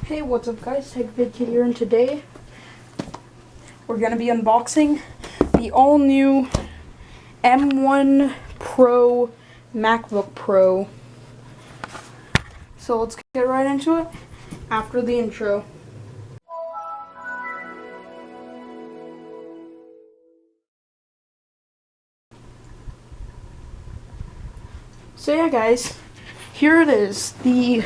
Hey, what's up guys, TechVid Kid here, and today we're going to be unboxing the all-new M1 Pro MacBook Pro. So let's get right into it after the intro. So yeah guys, here it is, the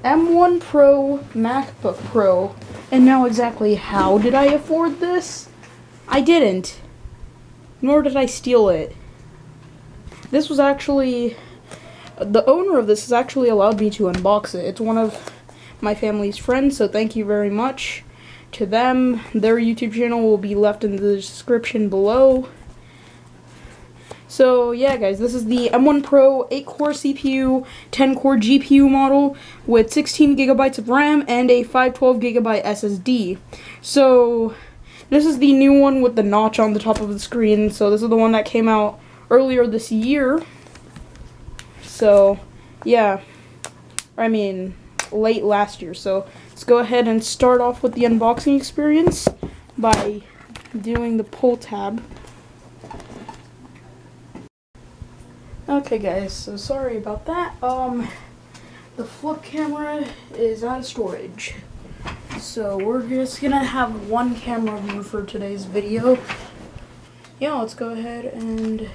M1 Pro MacBook Pro. And now exactly how did I afford this? I didn't. Nor did I steal it. This was actually, the owner of this has actually allowed me to unbox it. It's one of my family's friends, so thank you very much to them. Their YouTube channel will be left in the description below. So yeah guys, this is the M1 Pro 8-core CPU, 10-core GPU model with 16 gigabytes of RAM and a 512GB SSD. So this is the new one with the notch on the top of the screen. So this is the one that came out earlier this year. So yeah, I mean late last year. So let's go ahead and start off with the unboxing experience by doing the pull tab. Okay guys, so sorry about that. The flip camera is out of storage. So we're just gonna have one camera view for today's video. Yeah, let's go ahead and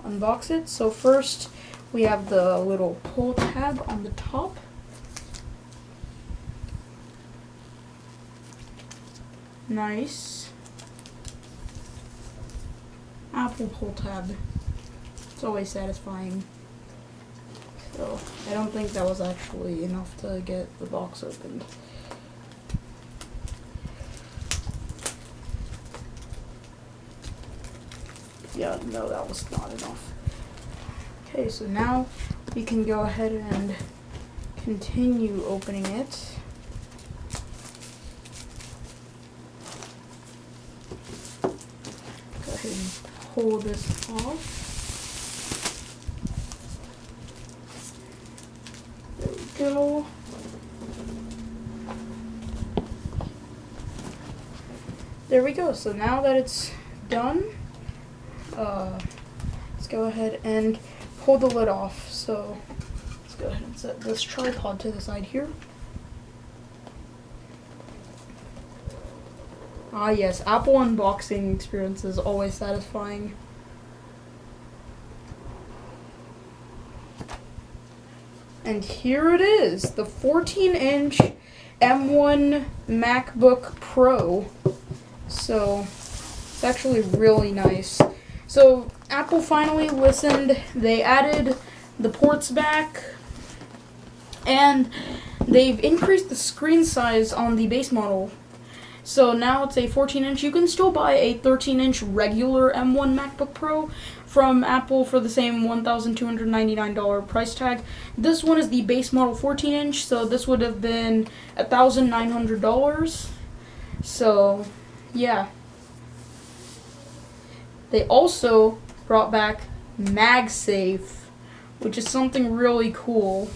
unbox it. So first, we have the little pull tab on the top. Nice. Apple pull tab. It's always satisfying. So I don't think that was actually enough to get the box opened. Yeah, no, that was not enough. Okay, so now we can go ahead and continue opening it. Go ahead and pull this off. Go. There we go. So now that it's done, let's go ahead and pull the lid off. So let's go ahead and set this tripod to the side here. Ah yes, Apple unboxing experience is always satisfying. And here it is, the 14-inch M1 MacBook Pro. So it's actually really nice. So Apple finally listened. They added the ports back, and they've increased the screen size on the base model. So now it's a 14-inch. You can still buy a 13-inch regular M1 MacBook Pro from Apple for the same $1,299 price tag. This one is the base model 14-inch, so this would have been $1,900. So, yeah. They also brought back MagSafe, which is something really cool.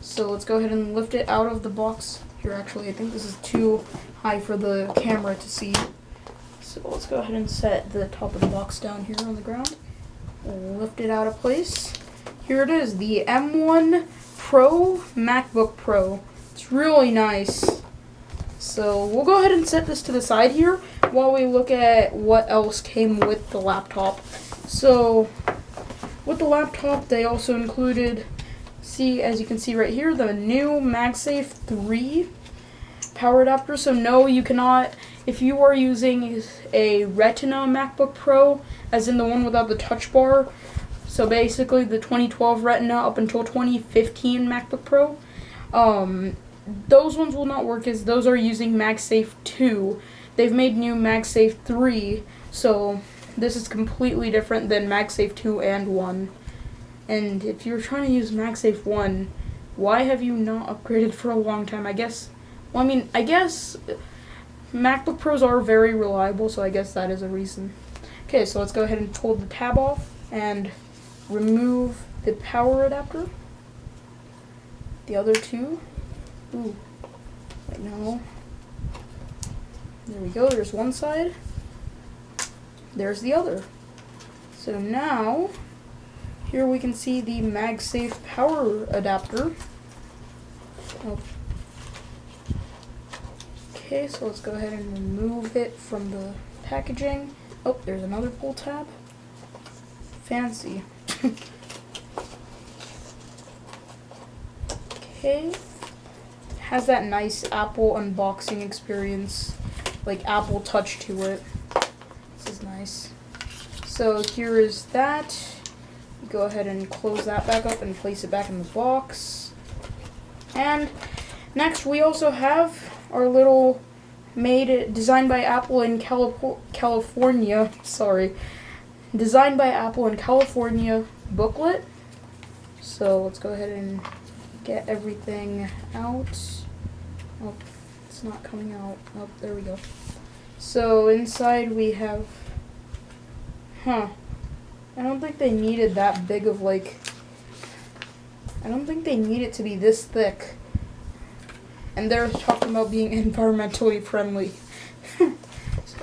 So let's go ahead and lift it out of the box. Here, actually, I think this is too high for the camera to see. So let's go ahead and set the top of the box down here on the ground. Lift it out of place. Here it is, the M1 Pro MacBook Pro. It's really nice. So we'll go ahead and set this to the side here while we look at what else came with the laptop. So with the laptop, they also included, as you can see right here, the new MagSafe 3 power adapter. So no, you cannot, if you are using a Retina MacBook Pro, as in the one without the touch bar, so basically the 2012 Retina up until 2015 MacBook Pro, those ones will not work, as those are using MagSafe 2. They've made new MagSafe 3, so this is completely different than MagSafe 2 and 1. And if you're trying to use MagSafe 1, why have you not upgraded for a long time? I guess MacBook Pros are very reliable, so I guess that is a reason. Okay, so let's go ahead and pull the tab off and remove the power adapter. The other two. Ooh. Wait, no. There we go. There's one side. There's the other. So now, here we can see the MagSafe power adapter. Oh. Okay, so let's go ahead and remove it from the packaging. Oh, there's another pull tab. Fancy. Okay. Has that nice Apple unboxing experience, like Apple Touch to it. This is nice. So here is that. Go ahead and close that back up and place it back in the box. And next we also have our little designed by Apple in California. Sorry. Designed by Apple in California booklet. So let's go ahead and get everything out. Oh, it's not coming out. Oh, there we go. So inside we have, I don't think they needed that big of I don't think they need it to be this thick. And they're talking about being environmentally friendly.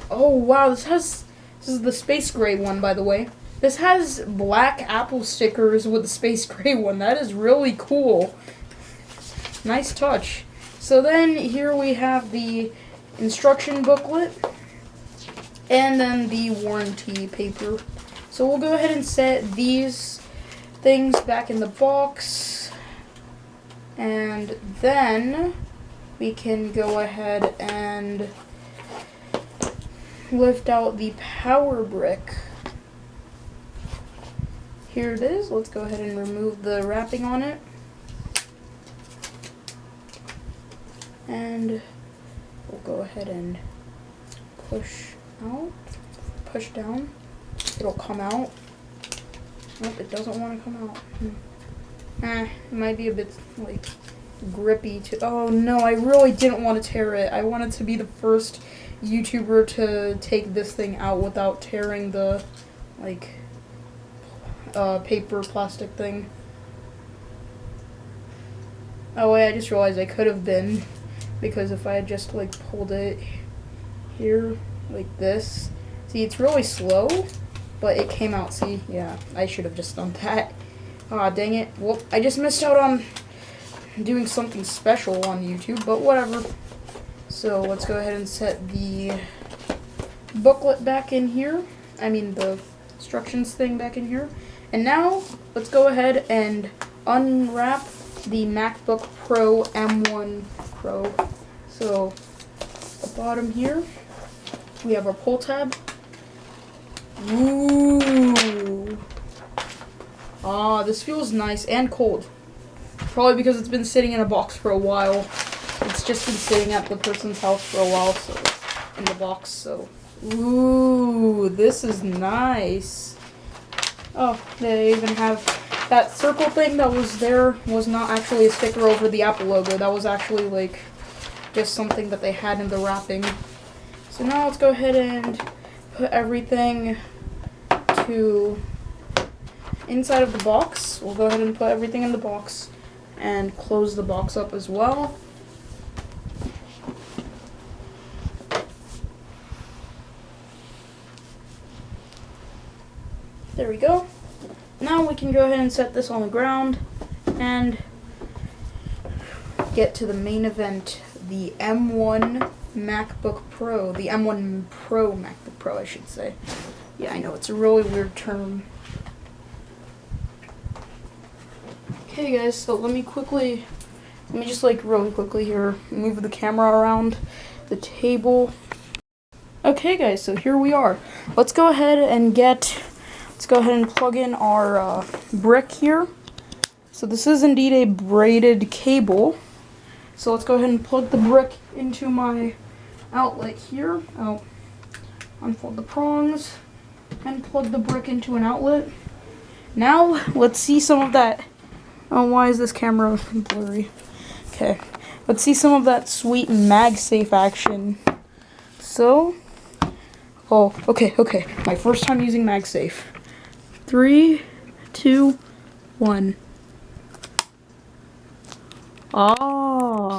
Oh wow, this is the space gray one, by the way. This has black Apple stickers with the space gray one. That is really cool. Nice touch. So then here we have the instruction booklet and then the warranty paper. So we'll go ahead and set these things back in the box, and then we can go ahead and lift out the power brick. Here it is. Let's go ahead and remove the wrapping on it. And we'll go ahead and push down. It'll come out. Nope, it doesn't want to come out. It might be a bit grippy too. Oh no, I really didn't want to tear it. I wanted to be the first YouTuber to take this thing out without tearing the paper plastic thing. Oh wait, I just realized I could have been, because if I had just pulled it here like this, see, it's really slow, but it came out. See, yeah, I should have just done that. Aw, dang it. Well, I just missed out on doing something special on YouTube, but whatever. So let's go ahead and set the booklet back in here. I mean the instructions thing back in here. And now let's go ahead and unwrap the MacBook Pro M1 Pro. So at the bottom here, we have our pull tab. Ooh. Ah, this feels nice and cold. Probably because it's been sitting in a box for a while. It's just been sitting at the person's house for a while, so in the box, so. Ooh, this is nice. Oh, they even have that circle thing that was there was not actually a sticker over the Apple logo. That was actually just something that they had in the wrapping. So now let's go ahead and put everything to inside of the box. We'll go ahead and put everything in the box and close the box up as well. There we go. Now we can go ahead and set this on the ground and get to the main event, the M1 MacBook Pro. The M1 Pro MacBook Pro, I should say. Yeah, I know, it's a really weird term. Okay guys, so let me just really quickly here move the camera around the table. Okay guys, so here we are. Let's go ahead and plug in our brick here. So this is indeed a braided cable. So let's go ahead and plug the brick into my outlet here. I'll unfold the prongs and plug the brick into an outlet. Now let's see some of that. Oh, why is this camera blurry? Okay, let's see some of that sweet MagSafe action. So, okay. My first time using MagSafe. 3, 2, 1. Ah.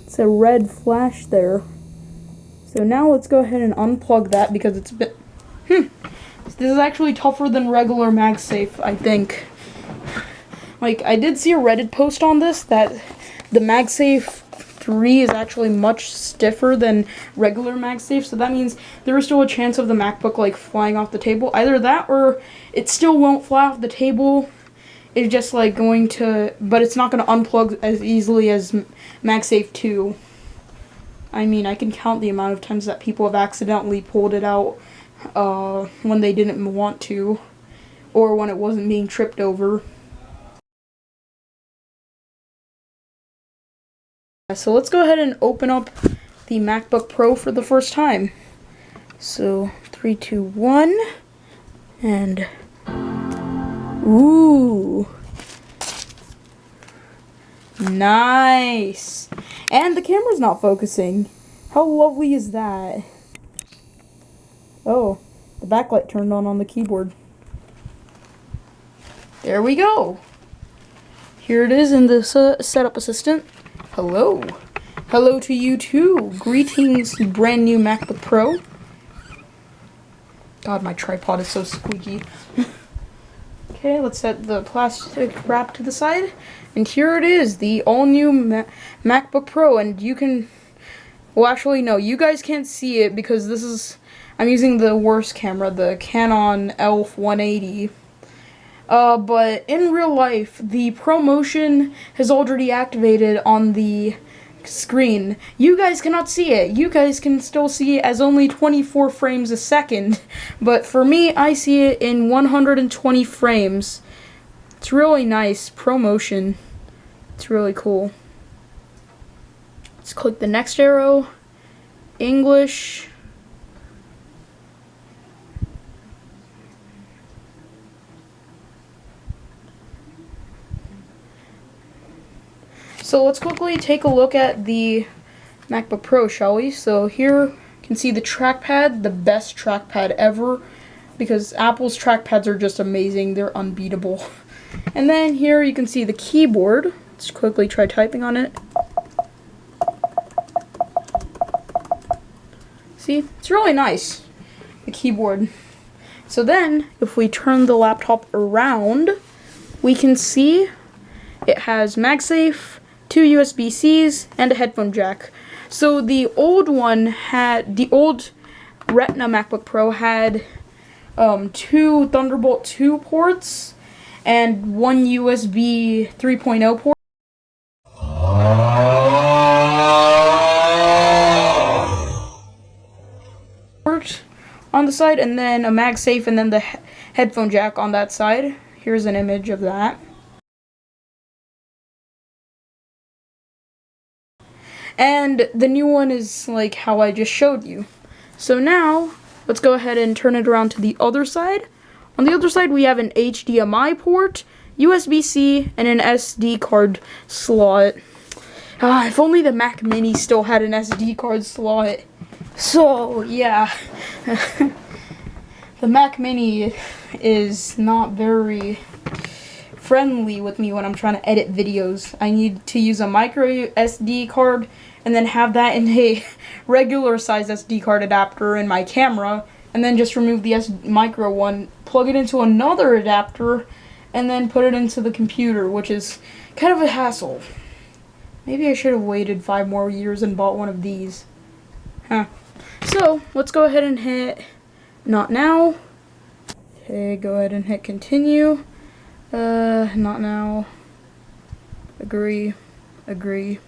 It's a red flash there. So now let's go ahead and unplug that because it's a bit... This is actually tougher than regular MagSafe, I think. Like, I did see a Reddit post on this that the MagSafe 3 is actually much stiffer than regular MagSafe, so that means there is still a chance of the MacBook, like, flying off the table. Either that or it still won't fly off the table. It's just, like, going to... But it's not going to unplug as easily as MagSafe 2. I mean, I can count the amount of times that people have accidentally pulled it out when they didn't want to, or when it wasn't being tripped over. So let's go ahead and open up the MacBook Pro for the first time. So 3, 2, 1, and ooh, nice. And the camera's not focusing. How lovely is that? Oh, the backlight turned on the keyboard. There we go. Here it is in the setup assistant. Hello. Hello to you too. Greetings, brand new MacBook Pro. God, my tripod is so squeaky. Okay, let's set the plastic wrap to the side. And here it is, the all-new MacBook Pro. And you can... Well, actually, no, you guys can't see it because this is... I'm using the worst camera, the Canon ELPH 180. But in real life, the ProMotion has already activated on the screen. You guys cannot see it. You guys can still see it as only 24 frames a second. But for me, I see it in 120 frames. It's really nice. ProMotion. It's really cool. Let's click the next arrow. English. So let's quickly take a look at the MacBook Pro, shall we? So here you can see the trackpad, the best trackpad ever, because Apple's trackpads are just amazing. They're unbeatable. And then here you can see the keyboard. Let's quickly try typing on it. See, it's really nice, the keyboard. So then, if we turn the laptop around, we can see it has MagSafe, 2 USB-Cs, and a headphone jack. So the old one had, the old Retina MacBook Pro had 2 Thunderbolt 2 ports and 1 USB 3.0 port. On the side, and then a MagSafe, and then the headphone jack on that side. Here's an image of that. And the new one is like how I just showed you. So now, let's go ahead and turn it around to the other side. On the other side, we have an HDMI port, USB-C, and an SD card slot. If only the Mac Mini still had an SD card slot. So, yeah. The Mac Mini is not very friendly with me when I'm trying to edit videos. I need to use a micro SD card and then have that in a regular size SD card adapter in my camera, and then just remove the micro one, plug it into another adapter, and then put it into the computer, which is kind of a hassle. Maybe I should have waited 5 more years and bought one of these. So, let's go ahead and hit not now. Okay, go ahead and hit continue. Not now. Agree. Agree.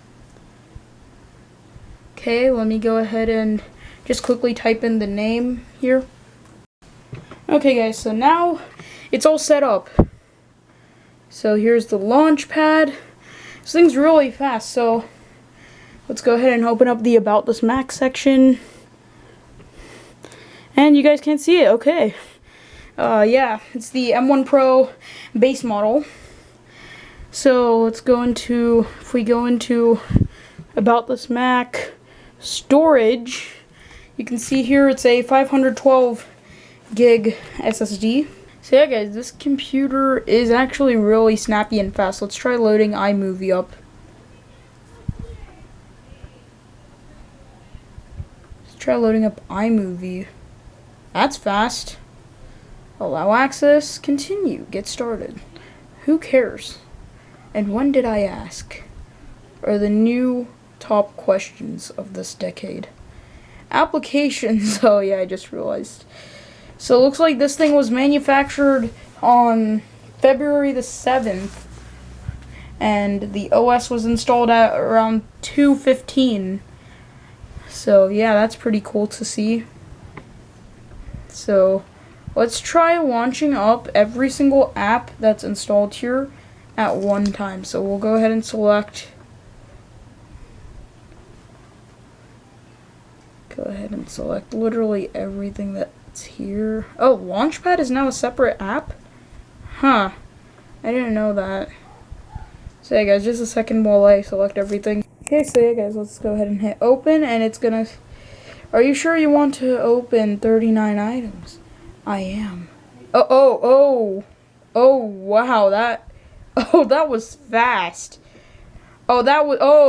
Okay, let me go ahead and just quickly type in the name here. Okay guys, so now it's all set up. So here's the launch pad. This thing's really fast, so let's go ahead and open up the About This Mac section. And you guys can't see it, okay. Yeah, it's the M1 Pro base model. So let's go into, if we go into About This Mac storage, you can see here it's a 512 gig SSD. So yeah guys, this computer is actually really snappy and fast. Let's try loading iMovie up. Let's try loading up iMovie. That's fast. Allow access, continue, get started. Who cares? And when did I ask? Are the new top questions of this decade. Applications, oh yeah, I just realized. So it looks like this thing was manufactured on February the 7th, and the OS was installed at around 2:15. So yeah, that's pretty cool to see. So let's try launching up every single app that's installed here at one time. So we'll go ahead and select. Go ahead and select literally everything that's here. Oh, Launchpad is now a separate app? Huh. I didn't know that. So yeah guys, just a second while I select everything. Okay, so yeah guys, let's go ahead and hit open, and it's gonna... Are you sure you want to open 39 items? I am. Oh, wow, that... Oh, that was fast. Oh, that was, oh.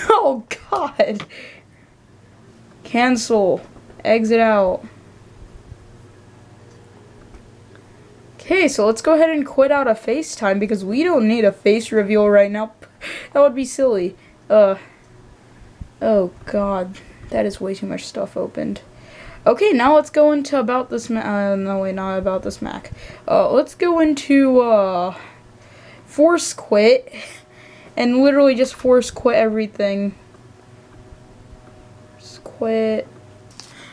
Oh, God. Cancel. Exit out. Okay, so let's go ahead and quit out of FaceTime because we don't need a face reveal right now. That would be silly. Oh, God. That is way too much stuff opened. Okay, now let's go into about this no wait, not about this Mac. Let's go into force quit and literally just force quit everything. Force quit.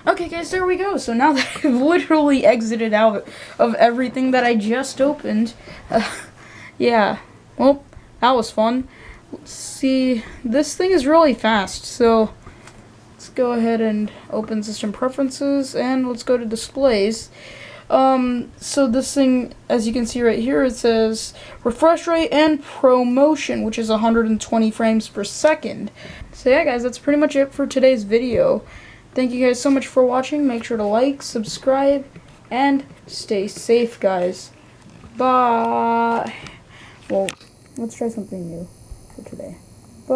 Okay guys, there we go. So now that I've literally exited out of everything that I just opened, yeah, well, that was fun. Let's see, this thing is really fast, so let's go ahead and open system preferences, and let's go to displays. So this thing, as you can see right here, it says refresh rate and ProMotion, which is 120 frames per second. So yeah guys, that's pretty much it for today's video. Thank you guys so much for watching. Make sure to like, subscribe, and stay safe guys. Bye. Well, let's try something new for today. Bye.